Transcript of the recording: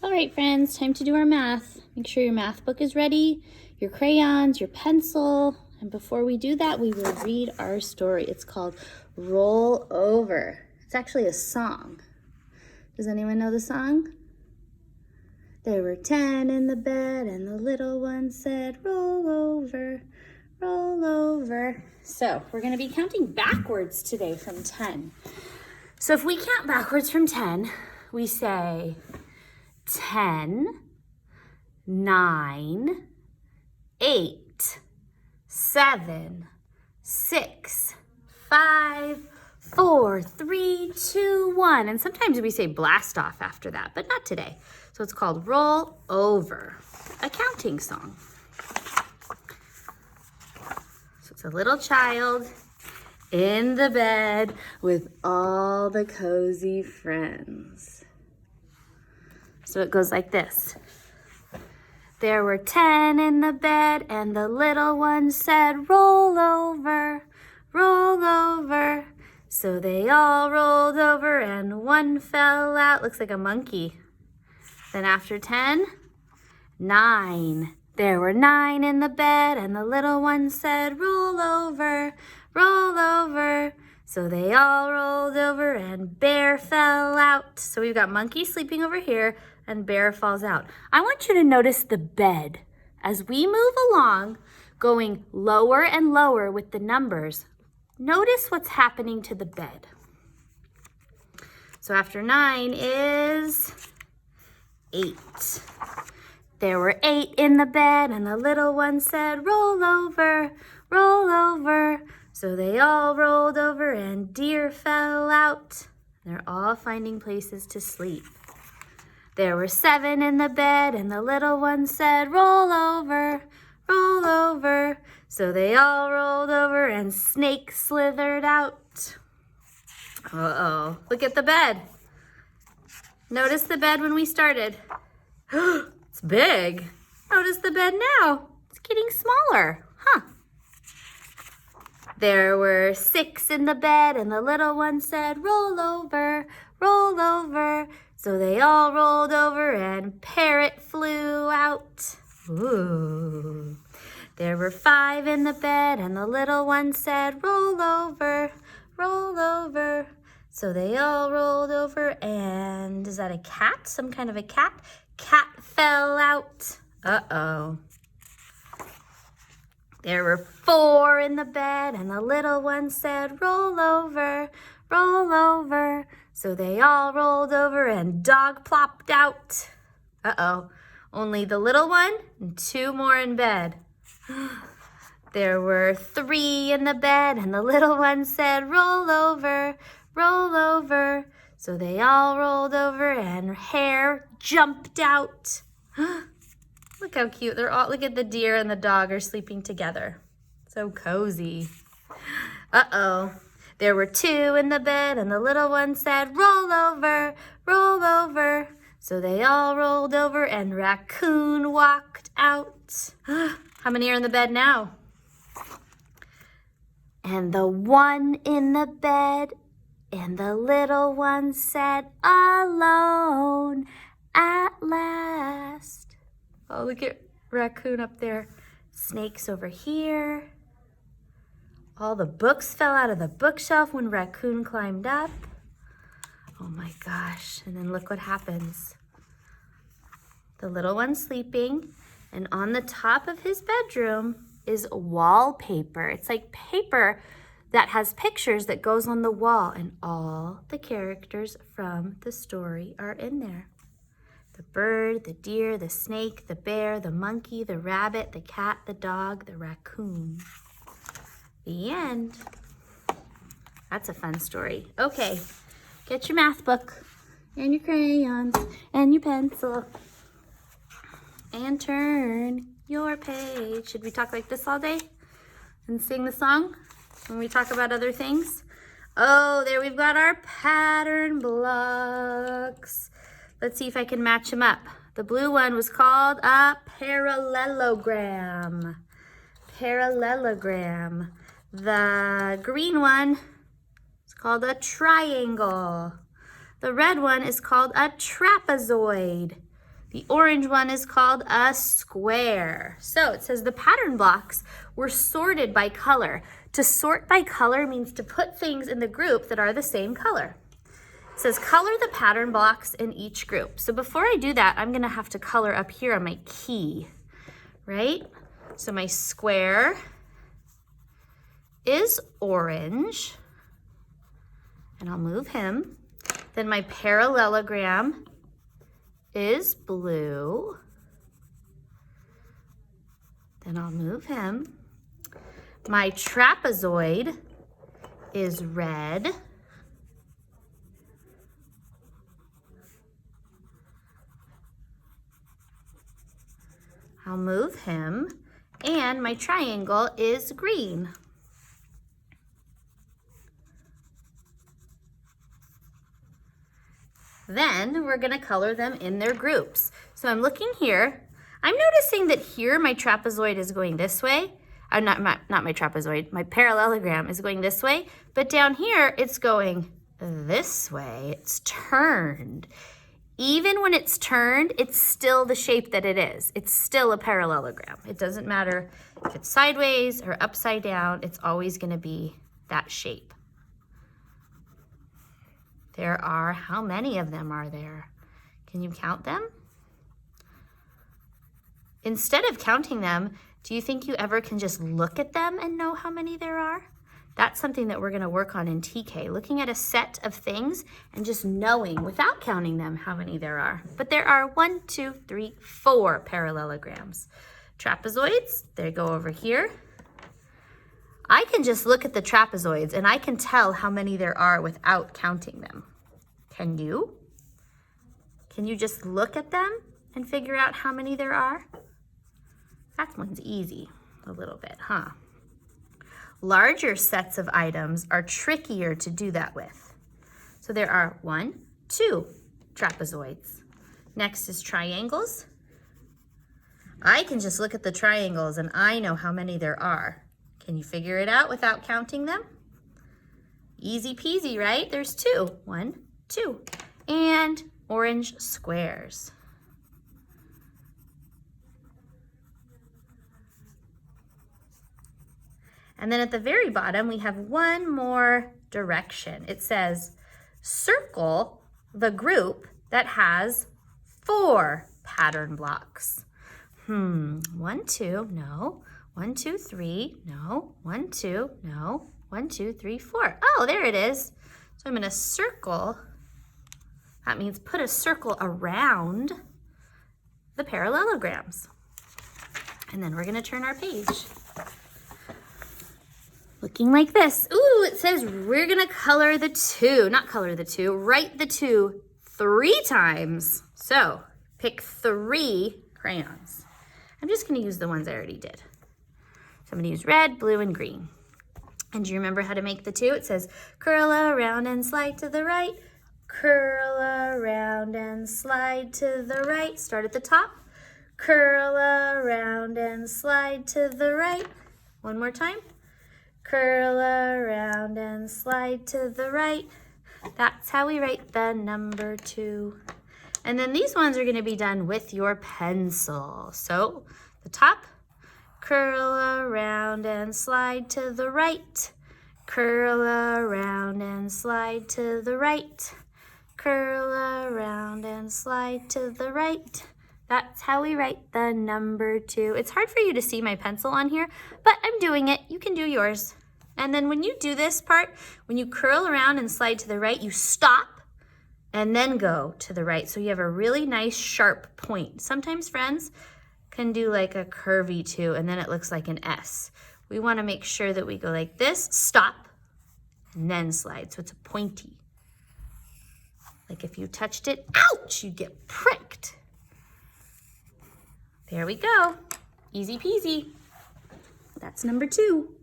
All right, friends, time to do our math. Make sure your math book is ready, your crayons, your pencil. And before we do that, we will read our story. It's called Roll Over. It's actually a song. Does anyone know the song? There were 10 in the bed and the little one said, roll over, roll over. So we're gonna be counting backwards today from 10. So if we count backwards from 10, we say 10, 9, 8, 7, 6, 5, 4, 3, 2, 1. And sometimes we say blast off after that, but not today. So it's called Roll Over, a counting song. So it's a little child in the bed with all the cozy friends. So it goes like this. There were 10 in the bed and the little one said, roll over, roll over. So they all rolled over and one fell out. Looks like a monkey. Then after 10, 9. There were 9 in the bed and the little one said, roll over, roll over. So they all rolled over and Bear fell out. So we've got monkey sleeping over here and Bear falls out. I want you to notice the bed. As we move along, going lower and lower with the numbers, notice what's happening to the bed. So after 9 is 8. There were 8 in the bed and the little one said, roll over, roll over. So they all rolled over and Deer fell out. They're all finding places to sleep. There were 7 in the bed and the little one said, roll over, roll over. So they all rolled over and Snake slithered out. Uh-oh, look at the bed. Notice the bed when we started. It's big. Notice the bed now. It's getting smaller, huh? There were 6 in the bed and the little one said, roll over, roll over. So they all rolled over and Parrot flew out. Ooh. There were 5 in the bed and the little one said, roll over, roll over. So they all rolled over and, is that a cat? Some kind of a cat? Cat fell out. Uh-oh. There were 4 in the bed and the little one said, roll over, roll over. So they all rolled over and Dog plopped out. Uh-oh. Only the little one and 2 more in bed. There were 3 in the bed and the little one said, roll over, roll over. So they all rolled over and Hare jumped out. Look how cute. They're all, look at the deer and the dog are sleeping together. So cozy. Uh-oh. There were 2 in the bed and the little one said, roll over, roll over. So they all rolled over and Raccoon walked out. How many are in the bed now? And the 1 in the bed and the little one said, alone at last. Oh, look at Raccoon up there. Snake's over here. All the books fell out of the bookshelf when Raccoon climbed up. Oh my gosh. And then look what happens. The little one's sleeping, and on the top of his bedroom is wallpaper. It's like paper that has pictures that goes on the wall, and all the characters from the story are in there. The bird, the deer, the snake, the bear, the monkey, the rabbit, the cat, the dog, the raccoon. The end. That's a fun story. Okay, get your math book and your crayons and your pencil and turn your page. Should we talk like this all day and sing the song when we talk about other things? Oh, there we've got our pattern blocks. Let's see if I can match them up. The blue one was called a parallelogram. Parallelogram. The green one is called a triangle. The red one is called a trapezoid. The orange one is called a square. So it says the pattern blocks were sorted by color. To sort by color means to put things in the group that are the same color. It says color the pattern blocks in each group. So before I do that, I'm gonna have to color up here on my key, right? So my square is orange, and I'll move him. Then my parallelogram is blue. Then I'll move him. My trapezoid is red. I'll move him. And my triangle is green. Then we're gonna color them in their groups. So I'm looking here. I'm noticing that here my trapezoid is going this way. Not my trapezoid, my parallelogram is going this way, but down here it's going this way. It's turned. Even when it's turned, it's still the shape that it is. It's still a parallelogram. It doesn't matter if it's sideways or upside down, it's always gonna be that shape. There are, how many of them are there? Can you count them? Instead of counting them, do you think you ever can just look at them and know how many there are? That's something that we're gonna work on in TK, looking at a set of things and just knowing without counting them how many there are. But there are 1, 2, 3, 4 parallelograms. Trapezoids, they go over here. I can just look at the trapezoids and I can tell how many there are without counting them. Can you? Can you just look at them and figure out how many there are? That one's easy a little bit, huh? Larger sets of items are trickier to do that with. So there are 1, 2 trapezoids. Next is triangles. I can just look at the triangles and I know how many there are. Can you figure it out without counting them? Easy peasy, right? There's 2. 1, 2. And orange squares. And then at the very bottom, we have one more direction. It says, circle the group that has 4 pattern blocks. 1, 2, no. 1, 2, 3, no. 1, 2, no. 1, 2, 3, 4. Oh, there it is. So I'm gonna circle. That means put a circle around the parallelograms. And then we're gonna turn our page. Looking like this. Ooh, it says we're gonna color the 2, not color the 2, write the 2 3 times. So pick 3 crayons. I'm just gonna use the ones I already did. So I'm gonna use red, blue, and green. And do you remember how to make the 2? It says curl around and slide to the right, curl around and slide to the right. Start at the top. Curl around and slide to the right. One more time. Curl around and slide to the right. That's how we write the number 2. And then these ones are going to be done with your pencil. So the top, curl around and slide to the right. Curl around and slide to the right. Curl around and slide to the right. That's how we write the number 2. It's hard for you to see my pencil on here, but I'm doing it. You can do yours. And then when you do this part, when you curl around and slide to the right, you stop and then go to the right. So you have a really nice sharp point. Sometimes friends can do like a curvy 2 and then it looks like an S. We want to make sure that we go like this, stop, and then slide. So it's a pointy. Like if you touched it, ouch, you'd get pricked. There we go. Easy peasy. That's number 2.